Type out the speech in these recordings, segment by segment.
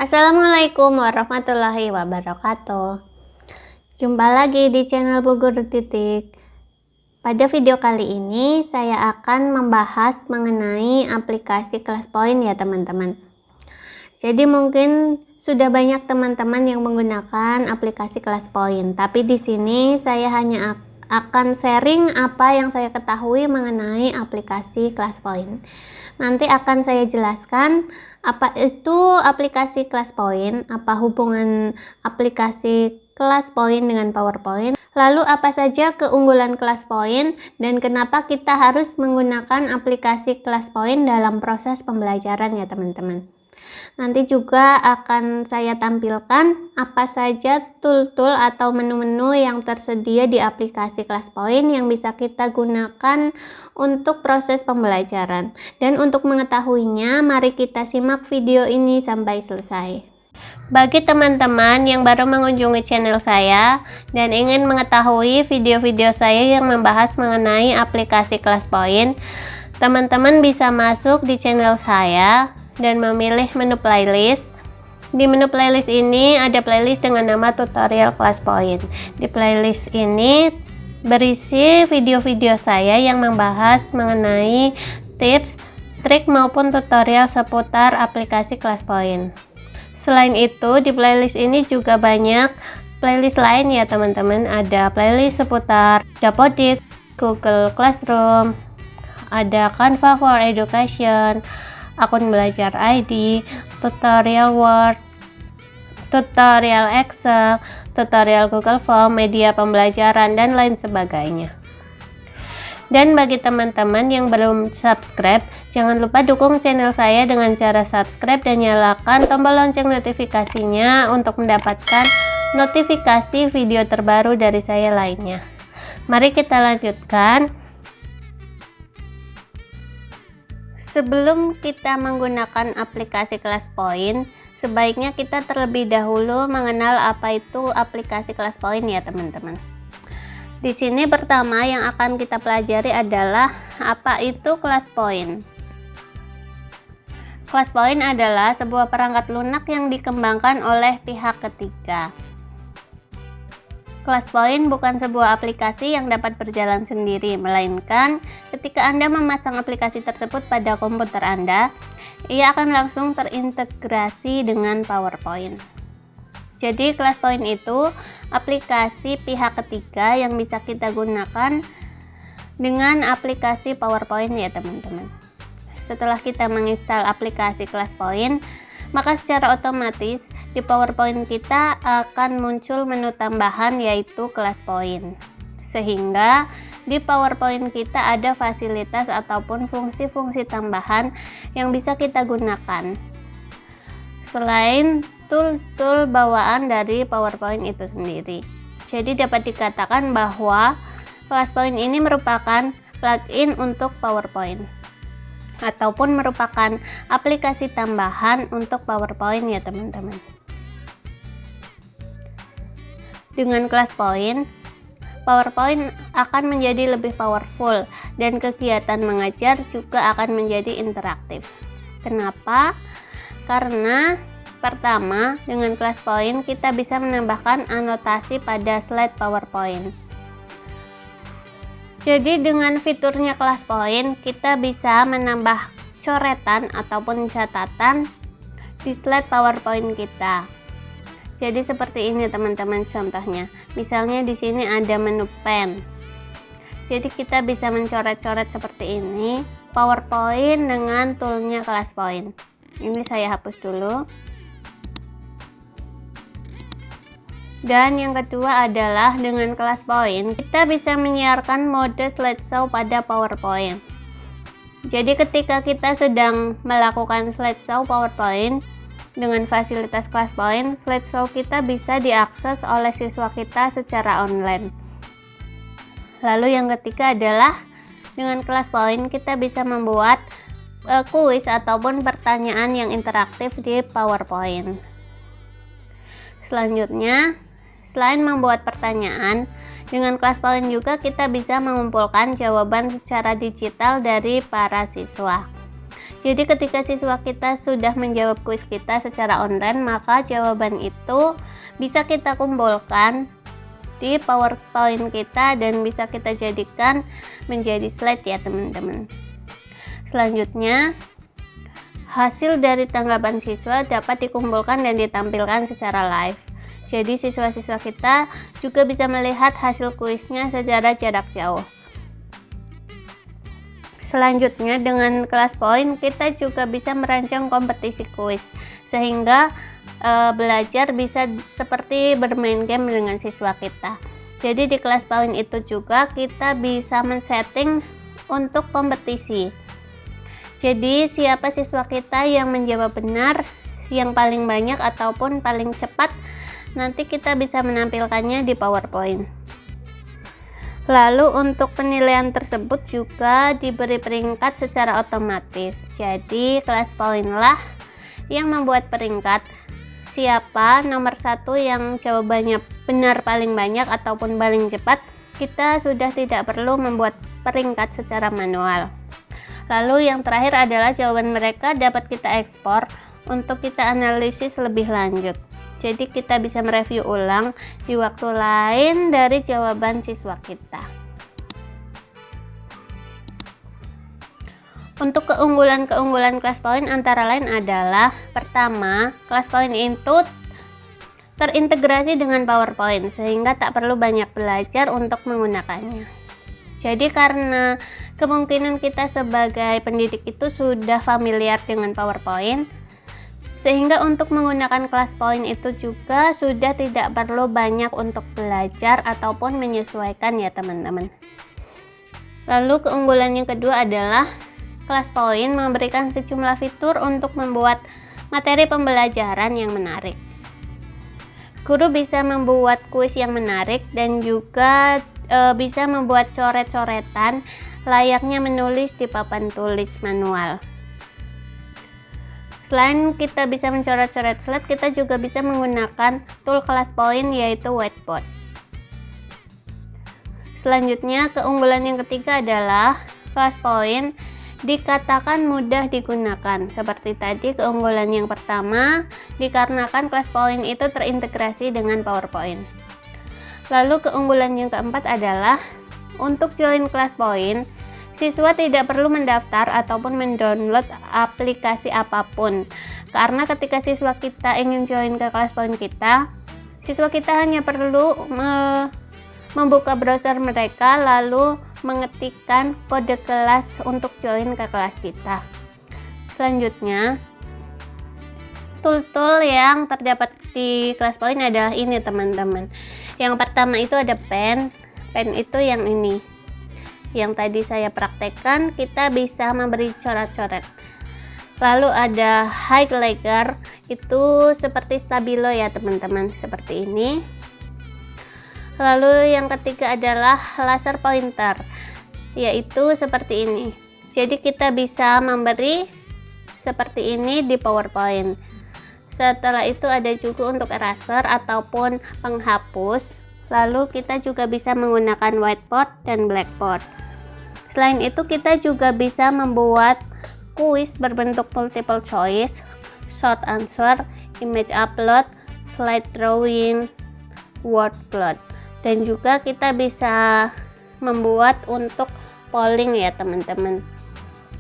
Assalamualaikum warahmatullahi wabarakatuh. Jumpa lagi di channel Bu Guru Titik. Pada video kali ini saya akan membahas mengenai aplikasi ClassPoint ya teman-teman. Jadi mungkin sudah banyak teman-teman yang menggunakan aplikasi ClassPoint, tapi di sini saya hanya akan sharing apa yang saya ketahui mengenai aplikasi ClassPoint. Nanti akan saya jelaskan apa itu aplikasi ClassPoint, apa hubungan aplikasi ClassPoint dengan PowerPoint, lalu apa saja keunggulan ClassPoint dan kenapa kita harus menggunakan aplikasi ClassPoint dalam proses pembelajaran ya teman-teman. Nanti juga akan saya tampilkan apa saja tool-tool atau menu-menu yang tersedia di aplikasi ClassPoint yang bisa kita gunakan untuk proses pembelajaran. Dan untuk mengetahuinya, mari kita simak video ini sampai selesai. Bagi teman-teman yang baru mengunjungi channel saya dan ingin mengetahui video-video saya yang membahas mengenai aplikasi ClassPoint, teman-teman bisa masuk di channel saya dan memilih menu playlist. Di menu playlist ini ada playlist dengan nama tutorial ClassPoint. Di playlist ini berisi video-video saya yang membahas mengenai tips, trik maupun tutorial seputar aplikasi ClassPoint. Selain itu, di playlist ini juga banyak playlist lain ya teman-teman. Ada playlist seputar Dapodik, Google Classroom, ada Canva for Education, akun belajar ID, tutorial Word, tutorial Excel, tutorial Google Form, media pembelajaran, dan lain sebagainya. Dan bagi teman-teman yang belum subscribe, jangan lupa dukung channel saya dengan cara subscribe dan nyalakan tombol lonceng notifikasinya untuk mendapatkan notifikasi video terbaru dari saya lainnya. Mari kita lanjutkan. Sebelum kita menggunakan aplikasi ClassPoint, sebaiknya kita terlebih dahulu mengenal apa itu aplikasi ClassPoint ya teman-teman. Di sini pertama yang akan kita pelajari adalah apa itu ClassPoint. ClassPoint adalah sebuah perangkat lunak yang dikembangkan oleh pihak ketiga. ClassPoint bukan sebuah aplikasi yang dapat berjalan sendiri, melainkan ketika Anda memasang aplikasi tersebut pada komputer Anda, ia akan langsung terintegrasi dengan PowerPoint. Jadi ClassPoint itu aplikasi pihak ketiga yang bisa kita gunakan dengan aplikasi PowerPoint ya teman-teman. Setelah kita menginstal aplikasi ClassPoint, maka secara otomatis di PowerPoint kita akan muncul menu tambahan yaitu ClassPoint. Sehingga di PowerPoint kita ada fasilitas ataupun fungsi-fungsi tambahan yang bisa kita gunakan. Selain tool-tool bawaan dari PowerPoint itu sendiri. Jadi dapat dikatakan bahwa ClassPoint ini merupakan plugin untuk PowerPoint ataupun merupakan aplikasi tambahan untuk PowerPoint ya teman-teman. Dengan ClassPoint, PowerPoint akan menjadi lebih powerful dan kegiatan mengajar juga akan menjadi interaktif. Kenapa? Karena pertama, dengan ClassPoint kita bisa menambahkan anotasi pada slide PowerPoint. Jadi dengan fiturnya ClassPoint kita bisa menambah coretan ataupun catatan di slide PowerPoint kita. Jadi seperti ini teman-teman contohnya. Misalnya di sini ada menu pen. Jadi kita bisa mencoret-coret seperti ini PowerPoint dengan toolnya ClassPoint. Ini saya hapus dulu. Dan yang kedua adalah dengan ClassPoint kita bisa menyiarkan mode slideshow pada PowerPoint. Jadi ketika kita sedang melakukan slideshow PowerPoint dengan fasilitas ClassPoint, slideshow kita bisa diakses oleh siswa kita secara online. Lalu yang ketiga adalah dengan ClassPoint kita bisa membuat kuis ataupun pertanyaan yang interaktif di PowerPoint. Selanjutnya, selain membuat pertanyaan, dengan ClassPoint juga kita bisa mengumpulkan jawaban secara digital dari para siswa. Jadi ketika siswa kita sudah menjawab kuis kita secara online, maka jawaban itu bisa kita kumpulkan di PowerPoint kita dan bisa kita jadikan menjadi slide ya teman-teman. Selanjutnya, hasil dari tanggapan siswa dapat dikumpulkan dan ditampilkan secara live. Jadi siswa-siswa kita juga bisa melihat hasil kuisnya secara jarak jauh. Selanjutnya, dengan kelas poin kita juga bisa merancang kompetisi kuis sehingga belajar bisa seperti bermain game dengan siswa kita. Jadi di kelas poin itu juga kita bisa men-setting untuk kompetisi. Jadi siapa siswa kita yang menjawab benar yang paling banyak ataupun paling cepat, nanti kita bisa menampilkannya di PowerPoint. Lalu untuk penilaian tersebut juga diberi peringkat secara otomatis. Jadi kelas poin lah yang membuat peringkat siapa nomor 1 yang jawabannya benar paling banyak ataupun paling cepat. Kita sudah tidak perlu membuat peringkat secara manual. Lalu yang terakhir adalah jawaban mereka dapat kita ekspor untuk kita analisis lebih lanjut. Jadi kita bisa mereview ulang di waktu lain dari jawaban siswa kita. Untuk keunggulan-keunggulan kelas poin antara lain adalah, pertama, kelas poin itu terintegrasi dengan PowerPoint sehingga tak perlu banyak belajar untuk menggunakannya. Jadi karena kemungkinan kita sebagai pendidik itu sudah familiar dengan PowerPoint, sehingga untuk menggunakan kelas poin itu juga sudah tidak perlu banyak untuk belajar ataupun menyesuaikan ya teman-teman. Lalu keunggulan yang kedua adalah kelas poin memberikan sejumlah fitur untuk membuat materi pembelajaran yang menarik. Guru bisa membuat kuis yang menarik dan juga bisa membuat coret-coretan layaknya menulis di papan tulis manual. Selain kita bisa mencoret-coret slide, kita juga bisa menggunakan tool kelas poin yaitu whiteboard. Selanjutnya, keunggulan yang ketiga adalah kelas poin dikatakan mudah digunakan. Seperti tadi keunggulan yang pertama, dikarenakan kelas poin itu terintegrasi dengan PowerPoint. Lalu keunggulan yang keempat adalah untuk join kelas poin, siswa tidak perlu mendaftar ataupun mendownload aplikasi apapun. Karena ketika siswa kita ingin join ke kelas poin kita, siswa kita hanya perlu membuka browser mereka lalu mengetikkan kode kelas untuk join ke kelas kita. Selanjutnya, tool-tool yang terdapat di kelas poin adalah ini teman-teman. Yang pertama itu ada pen itu yang ini. Yang tadi saya praktekkan, kita bisa memberi coret-coret. Lalu ada highlighter, itu seperti stabilo ya teman-teman, seperti ini. Lalu yang ketiga adalah laser pointer, yaitu seperti ini. Jadi kita bisa memberi seperti ini di PowerPoint. Setelah itu ada juga untuk eraser ataupun penghapus. Lalu kita juga bisa menggunakan whiteboard dan blackboard. Selain itu kita juga bisa membuat kuis berbentuk multiple choice, short answer, image upload, slide drawing, word cloud. Dan juga kita bisa membuat untuk polling ya teman-teman.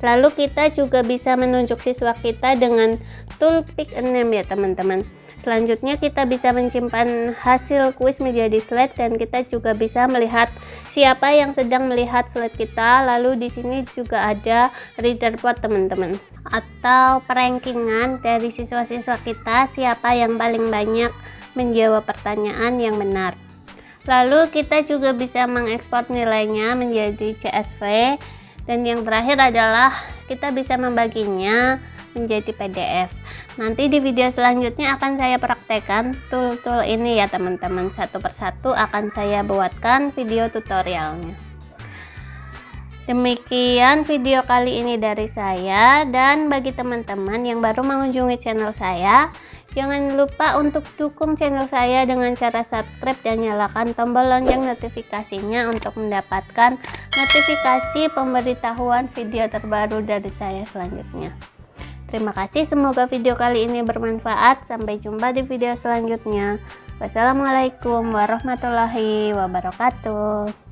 Lalu kita juga bisa menunjuk siswa kita dengan tool pick a name ya teman-teman. Selanjutnya kita bisa menyimpan hasil kuis menjadi slide dan kita juga bisa melihat siapa yang sedang melihat slide kita. Lalu di sini juga ada leaderboard teman-teman, atau perankingan dari siswa-siswa kita siapa yang paling banyak menjawab pertanyaan yang benar. Lalu kita juga bisa mengekspor nilainya menjadi CSV, dan yang terakhir adalah kita bisa membaginya menjadi PDF. Nanti di video selanjutnya akan saya praktekkan tool-tool ini ya teman-teman. Satu persatu akan saya buatkan video tutorialnya. Demikian video kali ini dari saya, dan bagi teman-teman yang baru mengunjungi channel saya, Jangan lupa untuk dukung channel saya dengan cara subscribe dan nyalakan tombol lonceng notifikasinya untuk mendapatkan notifikasi pemberitahuan video terbaru dari saya selanjutnya. Terima kasih, semoga video kali ini bermanfaat. Sampai jumpa di video selanjutnya. Wassalamualaikum warahmatullahi wabarakatuh.